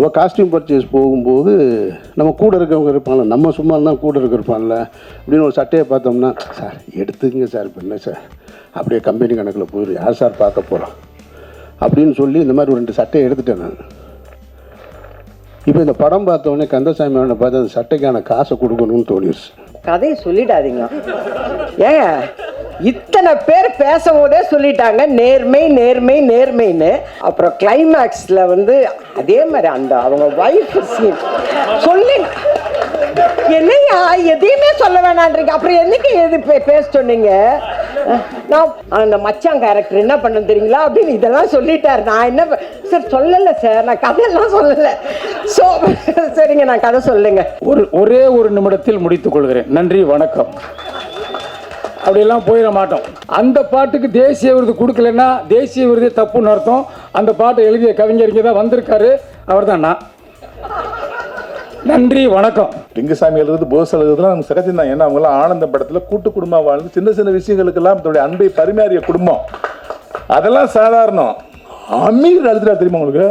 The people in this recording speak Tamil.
நம்ம காஸ்டியூம் பர்ச்சேஸ் போகும்போது நம்ம கூட இருக்கவங்க இருப்பான்ல, நம்ம சும்மா தான் கூட இருப்பான்ல அப்படின்னு ஒரு சட்டையை பார்த்தோம்னா, சார் எடுத்துக்கங்க சார், இப்போ என்ன சார் அப்படியே கம்பெனி கணக்கில் போயிடும், யார் சார் பார்க்க போகிறோம் அப்படின்னு சொல்லி இந்த மாதிரி ஒரு 2 சட்டையை எடுத்துட்டேன் நான். இப்போ இந்த படம் பார்த்தோடனே கந்தசாமி அவனை பார்த்து அந்த சட்டைக்கான காசை கொடுக்கணும்னு தோணிடுச்சு. கதையை சொல்லிடாதீங்க ஏங்க, இத்தனை பேர் பேசும்போதே சொல்லிட்டாங்க நேர்மை நேர்மை நேர்மைன்னு. அப்புறம் கிளைமேக்ஸில் வந்து அதே மாதிரி அந்த அவங்க வைஃப் சீன் சொல்லி என்னையா எதையுமே சொல்ல வேணான்றீங்க, அப்புறம் என்னைக்கு எது பேச சொன்னீங்க? நான் அந்த மச்சான் கேரக்டர் என்ன பண்ண தெரியுங்களா அப்படின்னு இதெல்லாம் சொல்லிட்டார். நான் என்ன சார் சொல்லலை சார், நான் கதையெல்லாம் சொல்லலை. ஸோ சரிங்க, நான் கதை சொல்லுங்க. ஒரே ஒரு நிமிடத்தில் முடித்துக் கொள்கிறேன். நன்றி, வணக்கம். அப்படியெல்லாம் போயிட மாட்டோம். அந்த பாட்டுக்கு தேசிய விருது கொடுக்கலன்னா தேசிய விருது தப்புன்னு அர்த்தம். அந்த பாட்டை எழுதிய கவிஞர் இங்கே தான் வந்திருக்காரு, அவர் தான் நான். நன்றி, வணக்கம். லிங்குசாமி எழுதுறது, போஸ் எழுதுறதுலாம் நமக்கு சகஜம் தான். ஏன்னா அவங்களாம் ஆனந்த படத்தில் கூட்டு குடும்பம் வாழ்ந்து சின்ன சின்ன விஷயங்களுக்கெல்லாம் தன்னுடைய அன்பை பரிமாறிய குடும்பம், அதெல்லாம் சாதாரணம். அமீர் எழுதுறா தெரியுமா உங்களுக்கு?